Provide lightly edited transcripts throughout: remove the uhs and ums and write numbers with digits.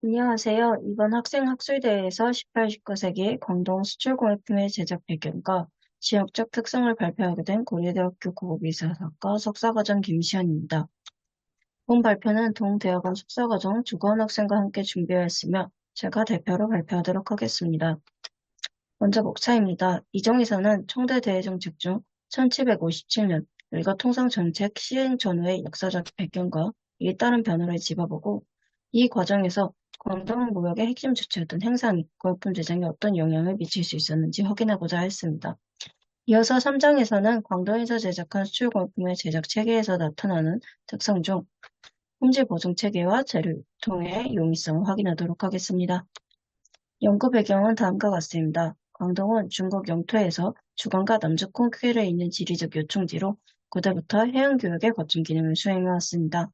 안녕하세요. 이번 학생학술대회에서 18, 19세기 광동 수출공예품의 제작 배경과 지역적 특성을 발표하게 된 고려대학교 고고비사학과 석사과정 김시현입니다. 본 발표는 동대학원 석사과정 주거원 학생과 함께 준비하였으며 제가 대표로 발표하도록 하겠습니다. 먼저 목차입니다. 이 정에서는 청대 대외정책 중 1757년 일거통상정책 시행 전후의 역사적 배경과 이에 따른 변화를 짚어보고 이 과정에서 광동무역의 핵심 주체였던 행상이 고액품 제작에 어떤 영향을 미칠 수 있었는지 확인하고자 했습니다. 이어서 3장에서는 광동에서 제작한 수출공예품의 제작 체계에서 나타나는 특성 중 품질 보증 체계와 재료 유통의 용이성을 확인하도록 하겠습니다. 연구 배경은 다음과 같습니다. 광동은 중국 영토에서 주권과 남측 궤를 잇는 지리적 요충지로 고대부터 해양교역의 거점 기능을 수행해왔습니다.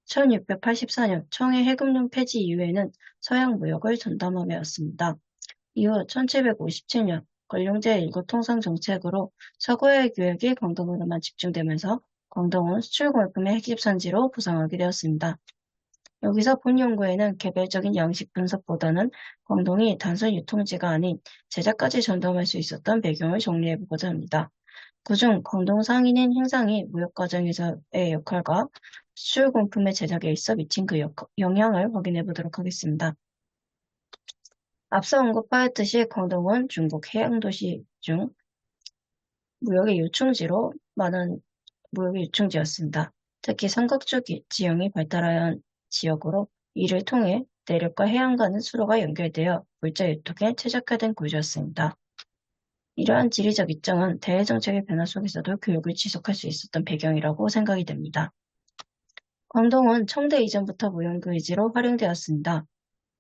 1684년 청해 해금령 폐지 이후에는 서양 무역을 전담하며 왔습니다. 이후 1757년 권룡제 일국 통상 정책으로 서구의 교역이 광동으로만 집중되면서 광동은 수출공예품의 핵심 산지로 부상하게 되었습니다. 여기서 본 연구에는 개별적인 양식 분석보다는 광동이 단순 유통지가 아닌 제작까지 전담할 수 있었던 배경을 정리해보고자 합니다. 그중 광동 상인인 행상이 무역 과정에서의 역할과 수출 공품의 제작에 있어 미친 그 영향을 확인해 보도록 하겠습니다. 앞서 언급하였듯이 광동은 중국 해양도시 중 무역의 요충지로 많은 무역의 요충지였습니다. 특히 삼각주 지형이 발달한 지역으로 이를 통해 내륙과 해안과는 수로가 연결되어 물자 유통에 최적화된 구조였습니다. 이러한 지리적 입장은 대외정책의 변화 속에서도 교육을 지속할 수 있었던 배경이라고 생각이 됩니다. 광동은 청대 이전부터 무용교의지로 활용되었습니다.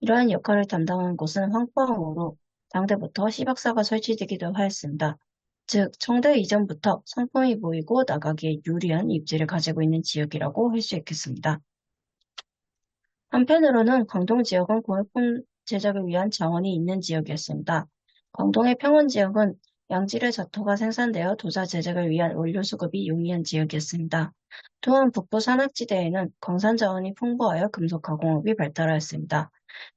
이러한 역할을 담당한 곳은 황포항으로 당대부터 시박사가 설치되기도 하였습니다. 즉, 청대 이전부터 성품이 보이고 나가기에 유리한 입지를 가지고 있는 지역이라고 할 수 있겠습니다. 한편으로는 광동 지역은 공예품 제작을 위한 자원이 있는 지역이었습니다. 광동의 평원지역은 양질의 잣토가 생산되어 도자 제작을 위한 원료 수급이 용이한 지역이었습니다. 또한 북부 산악지대에는 광산 자원이 풍부하여 금속 가공업이 발달하였습니다.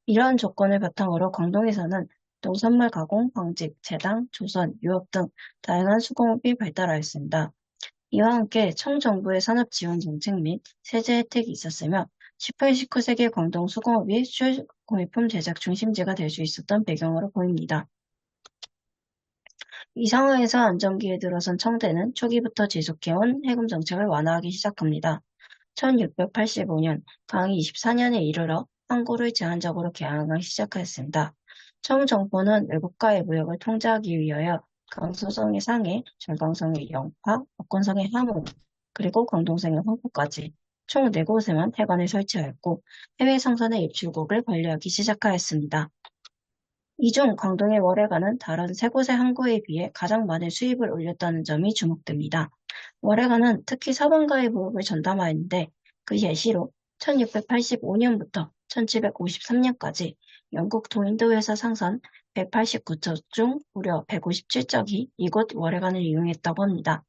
이러한 조건을 바탕으로 광동에서는 농산물 가공, 방직, 제당, 조선, 유업 등 다양한 수공업이 발달하였습니다. 이와 함께 청정부의 산업 지원 정책 및 세제 혜택이 있었으며 18, 19세기 광동 수공업이 수출공예품 제작 중심지가 될 수 있었던 배경으로 보입니다. 이 상황에서 안정기에 들어선 청대는 초기부터 지속해온 해금 정책을 완화하기 시작합니다. 1685년 강의 24년에 이르러 항구를 제한적으로 개항하기 시작하였습니다. 청정부는 외국과의 무역을 통제하기 위하여 강소성의 상해, 절강성의 영파, 법권성의 함흥, 그리고 광동성의 황포까지 총 4곳에만 해관을 설치하였고 해외 상선의 입출국을 관리하기 시작하였습니다. 이 중 광동의 월해관은 다른 3곳의 항구에 비해 가장 많은 수입을 올렸다는 점이 주목됩니다. 월해관은 특히 서방과의 무역을 전담하였는데 그 예시로 1685년부터 1753년까지 영국 동인도에서 상선 189척 중 무려 157척이 이곳 월해관을 이용했다고 합니다.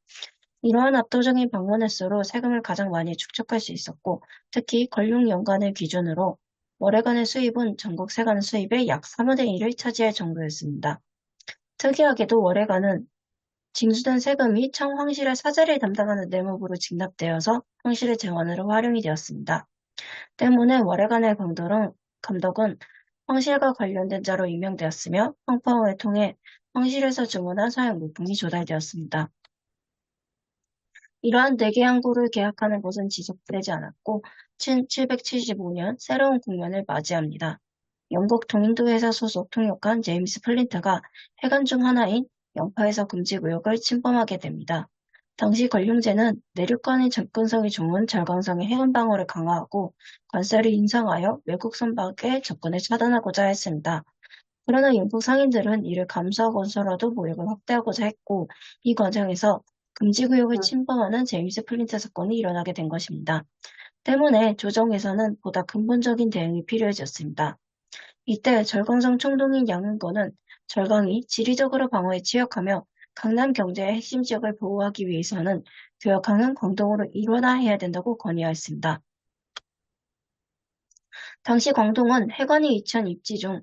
이러한 압도적인 방문 횟수로 세금을 가장 많이 축적할 수 있었고 특히 권룡연간을 기준으로 월해관의 수입은 전국 세관 수입의 약 3분의 1을 차지할 정도였습니다. 특이하게도 월해관은 징수된 세금이 청 황실의 사제를 담당하는 내목으로 직납되어서 황실의 재원으로 활용이 되었습니다. 때문에 월해관의 감독은 황실과 관련된 자로 임명되었으며 황포항을 통해 황실에서 주문한 서양 물품이 조달되었습니다. 이러한 4개 항구를 계약하는 것은 지속되지 않았고 1775년 새로운 국면을 맞이합니다. 영국 동인도회사 소속 통역관 제임스 플린트가 해관 중 하나인 영파에서 금지구역을 침범하게 됩니다. 당시 권룡제는 내륙간의 접근성이 좋은 절강성의 해안 방어를 강화하고 관세를 인상하여 외국 선박의 접근을 차단하고자 했습니다. 그러나 영국 상인들은 이를 감수하고서라도 무역을 확대하고자 했고 이 과정에서 금지구역을 침범하는 제임스 플린트 사건이 일어나게 된 것입니다. 때문에 조정에서는 보다 근본적인 대응이 필요해졌습니다. 이때 절강성 총독인 양은권은 절강이 지리적으로 방어에 취약하며 강남 경제의 핵심 지역을 보호하기 위해서는 교역항은 광동으로 일원화해야 된다고 건의하였습니다. 당시 광동은 해관이 이천 입지 중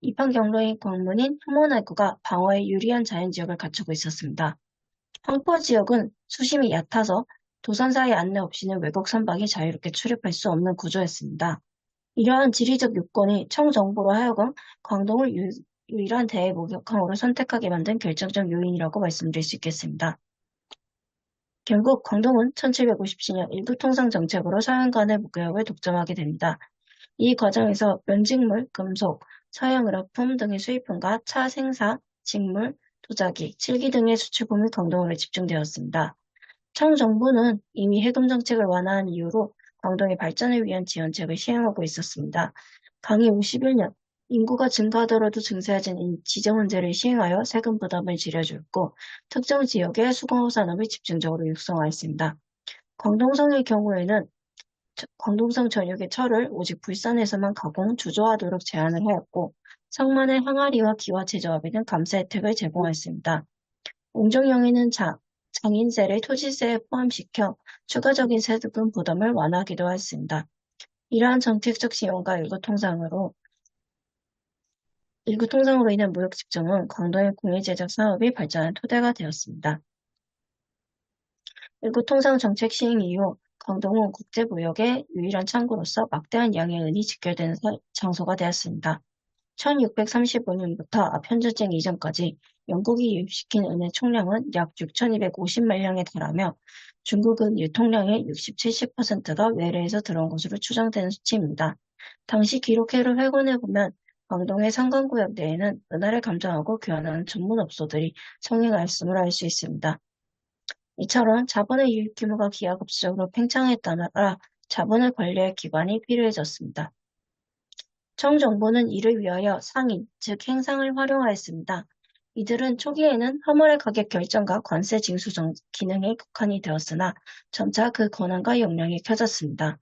입항 경로인 광문인 항모내구가 방어에 유리한 자연지역을 갖추고 있었습니다. 황포 지역은 수심이 얕아서 도선사의 안내 없이는 외국 선박이 자유롭게 출입할 수 없는 구조였습니다. 이러한 지리적 요건이 청정부로 하여금 광동을 유일한 대외 목욕항으로 선택하게 만든 결정적 요인이라고 말씀드릴 수 있겠습니다. 결국 광동은 1757년 일부 통상 정책으로 서양 간의 무역을 독점하게 됩니다. 이 과정에서 면직물, 금속, 서양 의약품 등의 수입품과 차 생사, 직물, 도자기, 칠기 등의 수출품이 광동으로 집중되었습니다. 청정부는 이미 해금 정책을 완화한 이후로 광동의 발전을 위한 지원책을 시행하고 있었습니다. 강의 51년, 인구가 증가하더라도 증세해진 지정 문제를 시행하여 세금 부담을 줄여주었고 특정 지역의 수공업 산업을 집중적으로 육성하였습니다. 광동성의 경우에는 광동성 전역의 철을 오직 불산에서만 가공, 주조하도록 제한을 하였고 성만의 항아리와 기와 제조업에 는 감세 혜택을 제공하였습니다. 옹정영에는 장인세를 토지세에 포함시켜 추가적인 세금 부담을 완화하기도 하였습니다. 이러한 정책적 지원과 일구 통상으로 인한 무역 집중은 광동의 공예제작 산업이 발전한 토대가 되었습니다. 일구통상 정책 시행 이후 광동은 국제무역의 유일한 창구로서 막대한 양의 은이 직결되는 장소가 되었습니다. 1635년부터 아편전쟁 이전까지 영국이 유입시킨 은의 총량은 약 6,250만 량에 달하며 중국은 유통량의 60, 70%가 외래에서 들어온 것으로 추정되는 수치입니다. 당시 기록회를 회고해보면 광동의 상관구역 내에는 은화를 감정하고 교환하는 전문업소들이 성행하였음을 알 수 있습니다. 이처럼 자본의 유입 규모가 기하급수적으로 팽창에 따라 자본을 관리할 기관이 필요해졌습니다. 청정부는 이를 위하여 상인, 즉 행상을 활용하였습니다. 이들은 초기에는 화물의 가격 결정과 관세 징수 기능에 국한이 되었으나 점차 그 권한과 역량이 켜졌습니다.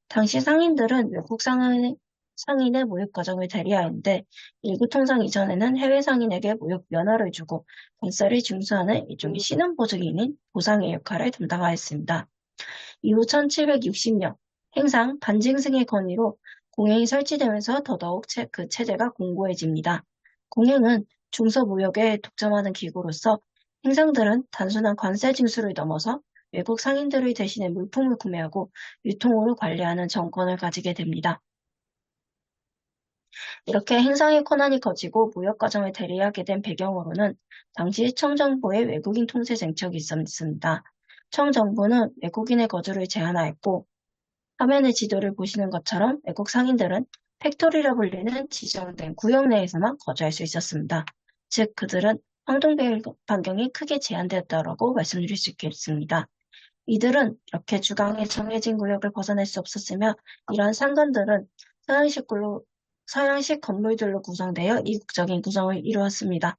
당시 상인들은 외국 상인의 모욕 과정을 대리하였는데 일부 통상 이전에는 해외 상인에게 모욕 면허를 주고 관세를 징수하는 일종의 신원보증인인 보상의 역할을 담당하였습니다. 이후 1760년 행상 반징승의 건의로 공행이 설치되면서 더더욱 그 체제가 공고해집니다. 공행은 중서무역에 독점하는 기구로서 행상들은 단순한 관세 징수를 넘어서 외국 상인들을 대신해 물품을 구매하고 유통으로 관리하는 정권을 가지게 됩니다. 이렇게 행상의 권한이 커지고 무역 과정을 대리하게 된 배경으로는 당시 청정부의 외국인 통제 정책이 있었습니다. 청정부는 외국인의 거주를 제한하였고 화면의 지도를 보시는 것처럼 외국 상인들은 팩토리라 불리는 지정된 구역 내에서만 거주할 수 있었습니다. 즉 그들은 활동 반경이 크게 제한되었다고 말씀드릴 수 있겠습니다. 이들은 이렇게 주강에 정해진 구역을 벗어날 수 없었으며 이러한 상권들은 서양식 건물들로 구성되어 이국적인 구성을 이루었습니다.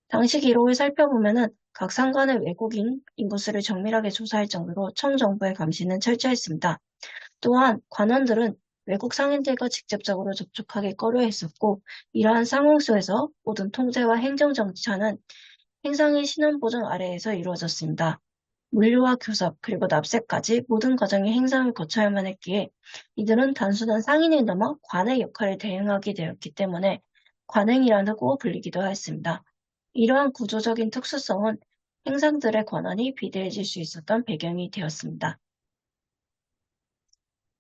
당시 기록을 살펴보면 각 상관의 외국인 인구수를 정밀하게 조사할 정도로 청정부의 감시는 철저했습니다. 또한 관원들은 외국 상인들과 직접적으로 접촉하기 꺼려했었고 이러한 상황 속에서 모든 통제와 행정정치는 행상의 신원보증 아래에서 이루어졌습니다. 물류와 교섭 그리고 납세까지 모든 과정의 행상을 거쳐야만 했기에 이들은 단순한 상인을 넘어 관의 역할을 대행하게 되었기 때문에 관행이라고 불리기도 하였습니다. 이러한 구조적인 특수성은 행상들의 권한이 비대해질 수 있었던 배경이 되었습니다.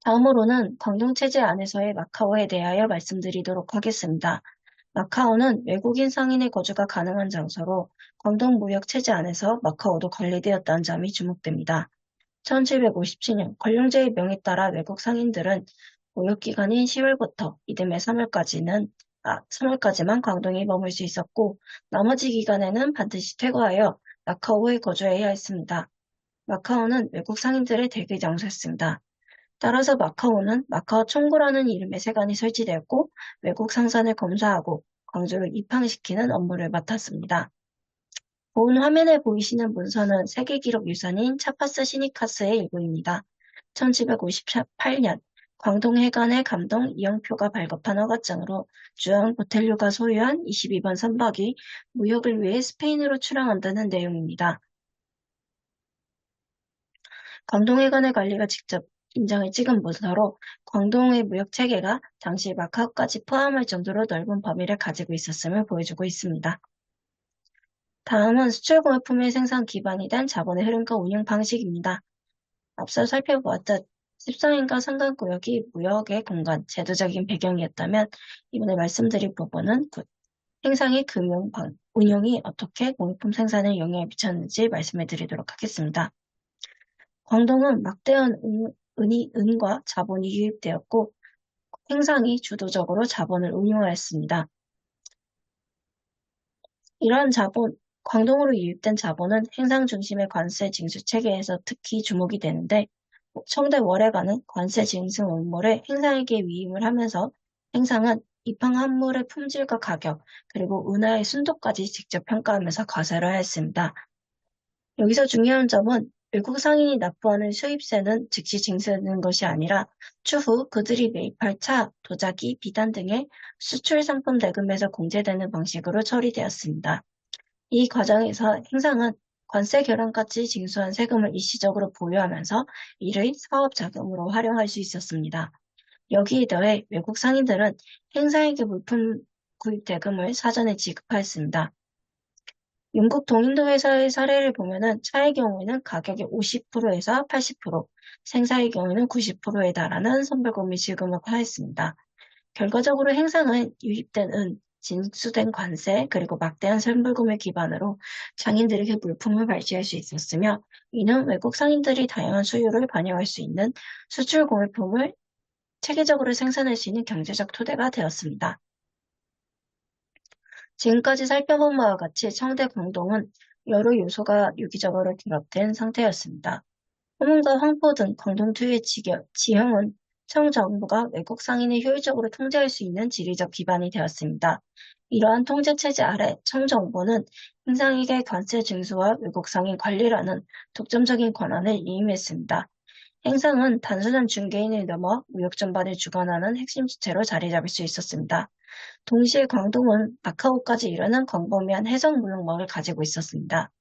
다음으로는 광동체제 안에서의 마카오에 대하여 말씀드리도록 하겠습니다. 마카오는 외국인 상인의 거주가 가능한 장소로 광동무역체제 안에서 마카오도 관리되었다는 점이 주목됩니다. 1757년 관룡제의 명에 따라 외국 상인들은 무역기간인 10월부터 이듬해 3월까지만 광동에 머물 수 있었고 나머지 기간에는 반드시 퇴거하여 마카오에 거주해야 했습니다. 마카오는 외국 상인들의 대기 장소였습니다. 따라서 마카오는 마카오 총구라는 이름의 세관이 설치되었고 외국 상선을 검사하고 광주를 입항시키는 업무를 맡았습니다. 본 화면에 보이시는 문서는 세계기록 유산인 차파스 시니카스의 일부입니다. 1758년 광동해관의 감독 이영표가 발급한 허가증으로 주한 보텔류가 소유한 22번 선박이 무역을 위해 스페인으로 출항한다는 내용입니다. 광동해관의 관리가 직접 인정을 찍은 문서로 광동의 무역 체계가 당시 마카오까지 포함할 정도로 넓은 범위를 가지고 있었음을 보여주고 있습니다. 다음은 수출공예품의 생산 기반이 된 자본의 흐름과 운영 방식입니다. 앞서 살펴보았듯 십성인가 상간구역이 무역의 공간, 제도적인 배경이었다면 이번에 말씀드릴 부분은 행상의 운영이 어떻게 공예품 생산에 영향을 미쳤는지 말씀해 드리도록 하겠습니다. 광동은 막대한 은과 자본이 유입되었고 행상이 주도적으로 자본을 운용하였습니다. 이러한 광동으로 유입된 자본은 행상 중심의 관세 징수 체계에서 특히 주목이 되는데 청대 월해가는 관세 징수 업무를 행상에게 위임을 하면서 행상은 입항 한물의 품질과 가격 그리고 은하의 순도까지 직접 평가하면서 과세를 하였습니다. 여기서 중요한 점은 외국 상인이 납부하는 수입세는 즉시 징수되는 것이 아니라 추후 그들이 매입할 차, 도자기, 비단 등의 수출 상품 대금에서 공제되는 방식으로 처리되었습니다. 이 과정에서 행상은 관세 결항까지 징수한 세금을 일시적으로 보유하면서 이를 사업 자금으로 활용할 수 있었습니다. 여기에 더해 외국 상인들은 행상에게 물품 구입 대금을 사전에 지급하였습니다. 영국 동인도 회사의 사례를 보면은 차의 경우에는 가격의 50%에서 80%, 생사의 경우에는 90%에 달하는 선불금을 지급하였습니다. 결과적으로 행상은 유입된 진수된 관세, 그리고 막대한 선불금을 기반으로 장인들에게 물품을 발주할 수 있었으며 이는 외국 상인들이 다양한 수요를 반영할 수 있는 수출 공예품을 체계적으로 생산할 수 있는 경제적 토대가 되었습니다. 지금까지 살펴본 바와 같이 청대 광동은 여러 요소가 유기적으로 결합된 상태였습니다. 호문과 황포 등 광동투의 지형은 청정부가 외국 상인을 효율적으로 통제할 수 있는 지리적 기반이 되었습니다. 이러한 통제체제 아래 청정부는 행상에게 관세 징수와 외국 상인 관리라는 독점적인 권한을 위임했습니다. 행상은 단순한 중개인을 넘어 무역 전반을 주관하는 핵심 주체로 자리 잡을 수 있었습니다. 동시에 광동은 마카오까지 이르는 광범위한 해상 무역망을 가지고 있었습니다.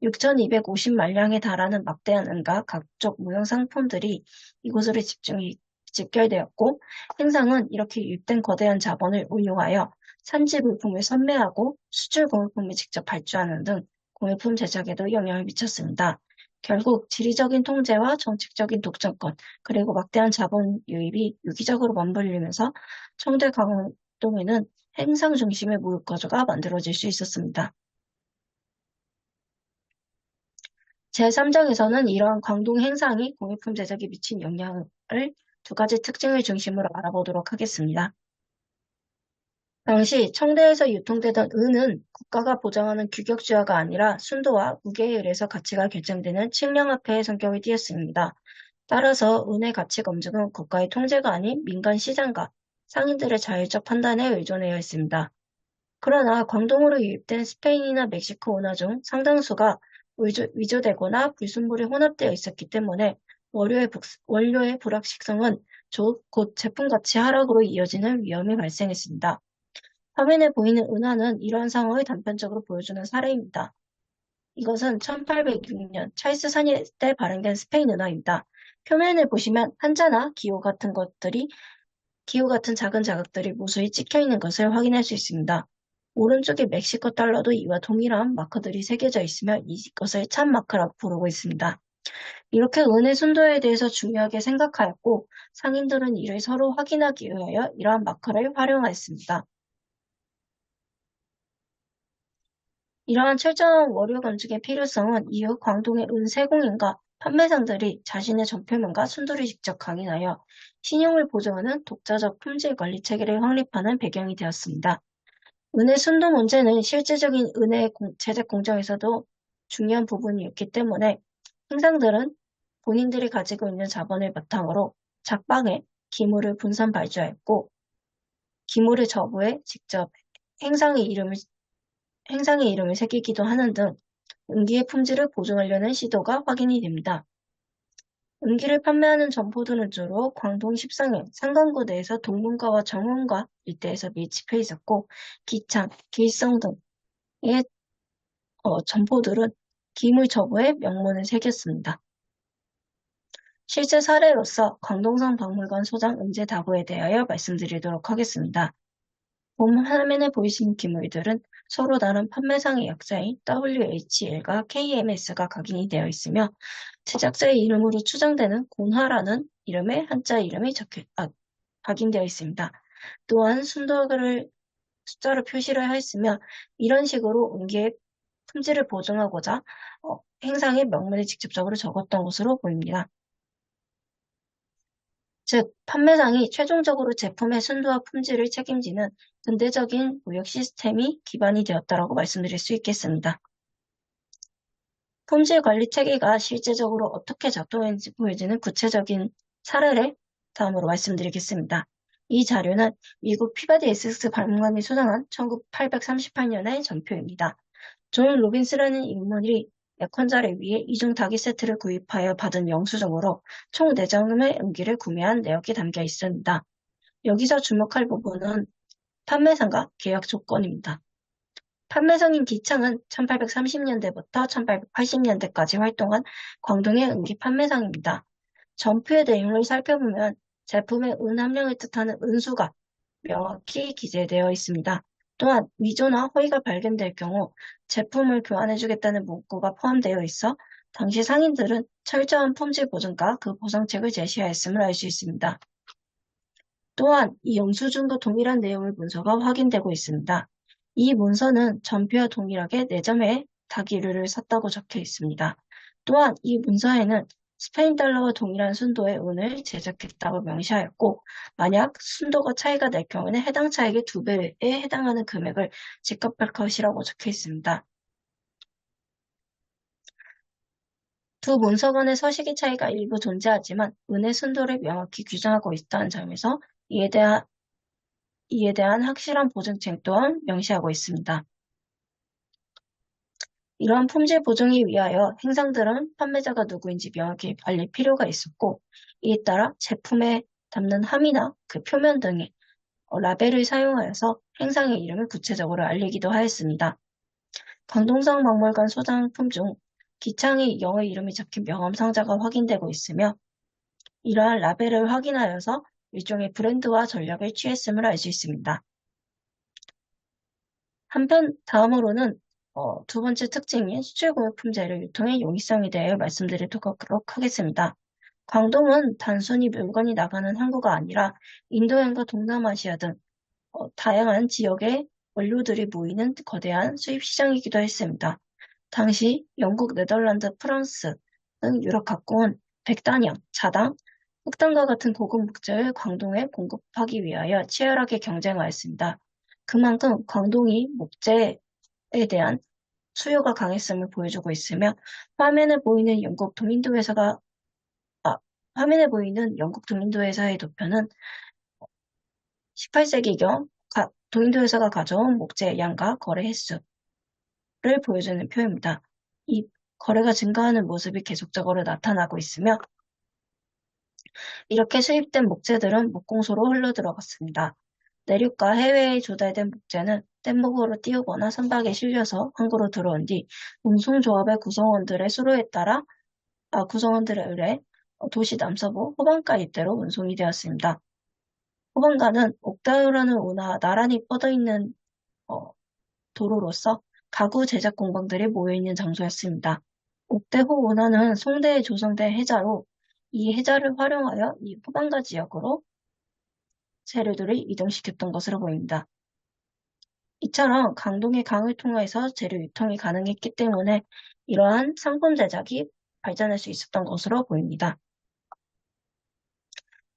6,250만 량에 달하는 막대한 은과 각종 무역 상품들이 이곳으로 집결되었고 행상은 이렇게 유입된 거대한 자본을 운용하여 산지 물품을 선매하고 수출 공예품을 직접 발주하는 등 공예품 제작에도 영향을 미쳤습니다. 결국 지리적인 통제와 정책적인 독점권 그리고 막대한 자본 유입이 유기적으로 맞물리면서 청대 강동에는 행상 중심의 무역거주가 만들어질 수 있었습니다. 제3장에서는 이러한 광동 행상이 공예품 제작에 미친 영향을 두 가지 특징을 중심으로 알아보도록 하겠습니다. 당시 청대에서 유통되던 은은 국가가 보장하는 규격주화가 아니라 순도와 무게에 의해서 가치가 결정되는 측량화폐의 성격을 띠었습니다. 따라서 은의 가치 검증은 국가의 통제가 아닌 민간 시장과 상인들의 자율적 판단에 의존하여 있습니다. 그러나 광동으로 유입된 스페인이나 멕시코 은화 중 상당수가 위조되거나 불순물이 혼합되어 있었기 때문에 원료의 불확실성은 곧 제품 가치 하락으로 이어지는 위험이 발생했습니다. 화면에 보이는 은화는 이러한 상황을 단편적으로 보여주는 사례입니다. 이것은 1806년 찰스 사제 때 발행된 스페인 은화입니다. 표면을 보시면 한자나 기호 같은 작은 자극들이 무수히 찍혀 있는 것을 확인할 수 있습니다. 오른쪽에 멕시코 달러도 이와 동일한 마크들이 새겨져 있으며 이것을 참 마크라고 부르고 있습니다. 이렇게 은의 순도에 대해서 중요하게 생각하였고 상인들은 이를 서로 확인하기 위하여 이러한 마크를 활용하였습니다. 이러한 철저한 월요 검증의 필요성은 이후 광동의 은 세공인과 판매상들이 자신의 전표명과 순도를 직접 강인하여 신용을 보증하는 독자적 품질 관리 체계를 확립하는 배경이 되었습니다. 은의 순도 문제는 실질적인 은의 제작 공정에서도 중요한 부분이었기 때문에 행상들은 본인들이 가지고 있는 자본을 바탕으로 작방에 기물을 분산 발주하였고 기물의 저부에 직접 행상의 이름을 새기기도 하는 등 은기의 품질을 보증하려는 시도가 확인이 됩니다. 은기를 판매하는 점포들은 주로 광동 13일 상강구 내에서 동문가와 정원가 일대에서 밀집해 있었고 기창, 길성 등의 점포들은 기물 저부에 명문을 새겼습니다. 실제 사례로서 광동성 박물관 소장 은재 다구에 대하여 말씀드리도록 하겠습니다. 본 화면에 보이시는 기물들은 서로 다른 판매상의 약자인 WHL과 KMS가 각인이 되어 있으며 제작자의 이름으로 추정되는 곤화라는 이름의 한자 이름이 각인되어 있습니다. 또한 순도를 숫자로 표시를 하였으며 이런 식으로 은기의 품질을 보증하고자 행상의 명문에 직접적으로 적었던 것으로 보입니다. 즉, 판매상이 최종적으로 제품의 순도와 품질을 책임지는 근대적인 무역 시스템이 기반이 되었다고 말씀드릴 수 있겠습니다. 품질 관리 체계가 실제적으로 어떻게 작동했는지 보여지는 구체적인 사례를 다음으로 말씀드리겠습니다. 이 자료는 미국 피바디 에섹스 박물관이 소장한 1838년의 전표입니다. 존 로빈스라는 인물이 약혼자를 위해 이중 다기 세트를 구입하여 받은 영수증으로 총 4장의 은기를 구매한 내역이 담겨 있습니다. 여기서 주목할 부분은 판매상과 계약 조건입니다. 판매상인 기창은 1830년대부터 1880년대까지 활동한 광동의 은기 판매상입니다. 전표의 내용을 살펴보면 제품의 은 함량을 뜻하는 은수가 명확히 기재되어 있습니다. 또한 위조나 허위가 발견될 경우 제품을 교환해주겠다는 문구가 포함되어 있어 당시 상인들은 철저한 품질 보증과 그 보상책을 제시하였음을 알 수 있습니다. 또한 이 영수증과 동일한 내용의 문서가 확인되고 있습니다. 이 문서는 전표와 동일하게 4점의 다기류를 샀다고 적혀 있습니다. 또한 이 문서에는 스페인 달러와 동일한 순도의 은을 제작했다고 명시하였고, 만약 순도가 차이가 날 경우에는 해당 차익의 2배에 해당하는 금액을 지급할 것이라고 적혀 있습니다. 두 문서 간의 서식의 차이가 일부 존재하지만 은의 순도를 명확히 규정하고 있다는 점에서 이에 대한 확실한 보증책 또한 명시하고 있습니다. 이러한 품질 보증을 위하여 행상들은 판매자가 누구인지 명확히 알릴 필요가 있었고, 이에 따라 제품에 담는 함이나 그 표면 등의 라벨을 사용하여서 행상의 이름을 구체적으로 알리기도 하였습니다. 광동성 박물관 소장품 중 기창의 영어 이름이 적힌 명함 상자가 확인되고 있으며, 이러한 라벨을 확인하여서 일종의 브랜드화 전략을 취했음을 알 수 있습니다. 한편 다음으로는 두 번째 특징인 수출공예품재료 유통의 용이성에 대해 말씀드리도록 하겠습니다. 광동은 단순히 물건이 나가는 항구가 아니라 인도양과 동남아시아 등 다양한 지역의 원료들이 모이는 거대한 수입 시장이기도 했습니다. 당시 영국, 네덜란드, 프랑스 등 유럽 각국은 백단양, 자당, 흑당과 같은 고급 목재를 광동에 공급하기 위하여 치열하게 경쟁하였습니다. 그만큼 광동이 목재에 대한 수요가 강했음을 보여주고 있으며 화면에 보이는 영국 동인도 회사의 도표는 18세기경 동인도 회사가 가져온 목재의 양과 거래 횟수를 보여주는 표입니다. 이 거래가 증가하는 모습이 계속적으로 나타나고 있으며 이렇게 수입된 목재들은 목공소로 흘러들어갔습니다. 내륙과 해외에 조달된 목재는 뗏목으로 띄우거나 선박에 실려서 항구로 들어온 뒤 운송조합의 구성원들의 의뢰 도시 남서부 호반가 일대로 운송이 되었습니다. 호반가는 옥다유라는 운하와 나란히 뻗어있는 도로로서 가구 제작 공방들이 모여있는 장소였습니다. 옥대호 운하는 송대에 조성된 해자로 이 해자를 활용하여 이 호반가 지역으로 재료들을 이동시켰던 것으로 보입니다. 이처럼 강동의 강을 통해서 재료 유통이 가능했기 때문에 이러한 상품 제작이 발전할 수 있었던 것으로 보입니다.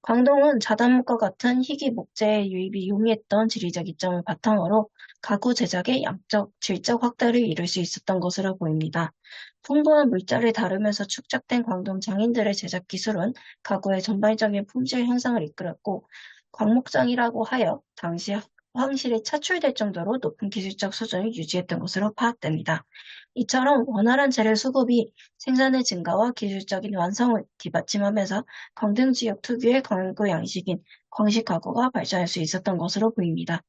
광동은 자단목과 같은 희귀 목재의 유입이 용이했던 지리적 이점을 바탕으로 가구 제작의 양적, 질적 확대를 이룰 수 있었던 것으로 보입니다. 풍부한 물자를 다루면서 축적된 광동 장인들의 제작 기술은 가구의 전반적인 품질 향상을 이끌었고 광목장이라고 하여 당시 황실이 차출될 정도로 높은 기술적 수준을 유지했던 것으로 파악됩니다. 이처럼 원활한 재료 수급이 생산의 증가와 기술적인 완성을 뒷받침하면서 광동 지역 특유의 강구 양식인 광식 가구가 발전할 수 있었던 것으로 보입니다.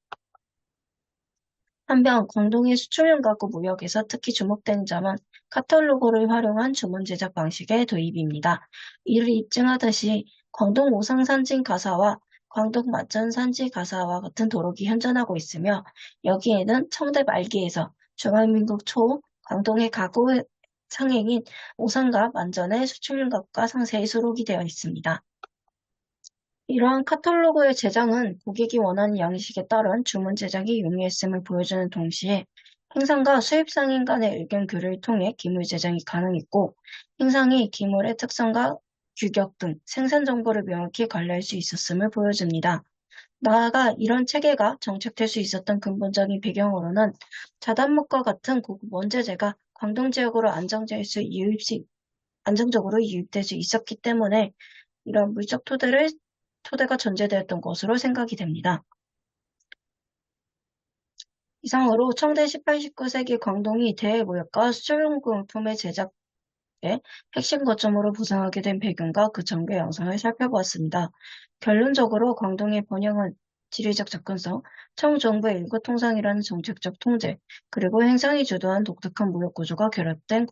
한편 광동의 수출용 가구 무역에서 특히 주목되는 점은 카탈로그를 활용한 주문 제작 방식의 도입입니다. 이를 입증하듯이 광동 오상산진 가사와 광동 만전산지 가사와 같은 도록이 현존하고 있으며 여기에는 청대 말기에서 중화민국 초 광동의 가구 상행인 오상과 만전의 수출용 가구가 상세히 수록이 되어 있습니다. 이러한 카탈로그의 제작은 고객이 원하는 양식에 따른 주문 제작이 용이했음을 보여주는 동시에 행상과 수입상인 간의 의견 교류를 통해 기물 제작이 가능했고, 행상이 기물의 특성과 규격 등 생산 정보를 명확히 관리할 수 있었음을 보여줍니다. 나아가 이런 체계가 정착될 수 있었던 근본적인 배경으로는 자단목과 같은 고급 원재재가 광동 지역으로 안정적으로 유입될 수 있었기 때문에 이런 물적 토대가 전제되었던 것으로 생각이 됩니다. 이상으로 청대 18, 19세기 광동이 대무역과 수출용품의 제작의 핵심 거점으로 부상하게 된 배경과 그 전개 양상을 살펴보았습니다. 결론적으로 광동의 번영은 지리적 접근성, 청정부의 일거통상이라는 정책적 통제, 그리고 행상이 주도한 독특한 무역 구조가 결합된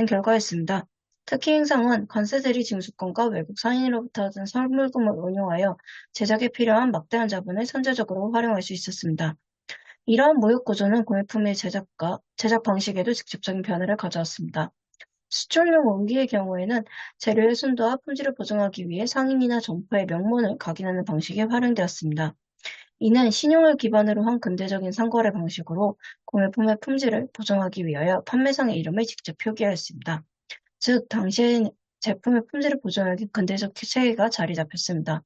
결과였습니다. 특히 행상은 관세들이 징수권과 외국 상인으로부터 얻은 선물금을 운용하여 제작에 필요한 막대한 자본을 선제적으로 활용할 수 있었습니다. 이러한 무역 구조는 공예품의 제작 방식에도 직접적인 변화를 가져왔습니다. 수출용 원기의 경우에는 재료의 순도와 품질을 보증하기 위해 상인이나 점포의 명문을 각인하는 방식이 활용되었습니다. 이는 신용을 기반으로 한 근대적인 상거래 방식으로 공예품의 품질을 보증하기 위하여 판매상의 이름을 직접 표기하였습니다. 즉, 당시엔 제품의 품질을 보증하기 근대적 체계가 자리 잡혔습니다.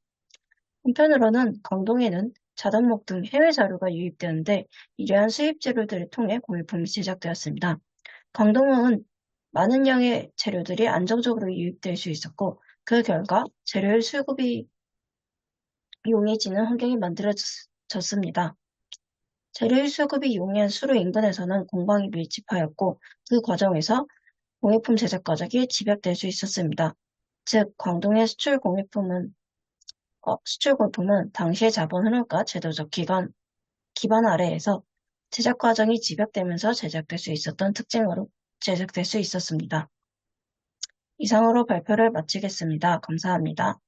한편으로는 광동에는 자단목 등 해외 자료가 유입되는데 이러한 수입 재료들을 통해 공예품이 제작되었습니다. 광동은 많은 양의 재료들이 안정적으로 유입될 수 있었고 그 결과 재료의 수급이 용이해지는 환경이 만들어졌습니다. 재료의 수급이 용이한 수로 인근에서는 공방이 밀집하였고 그 과정에서 공예품 제작 과정이 집약될 수 있었습니다. 즉, 광동의 수출 공예품은 당시의 자본 흐름과 제도적 기반 아래에서 제작 과정이 집약되면서 제작될 수 있었던 특징으로 제작될 수 있었습니다. 이상으로 발표를 마치겠습니다. 감사합니다.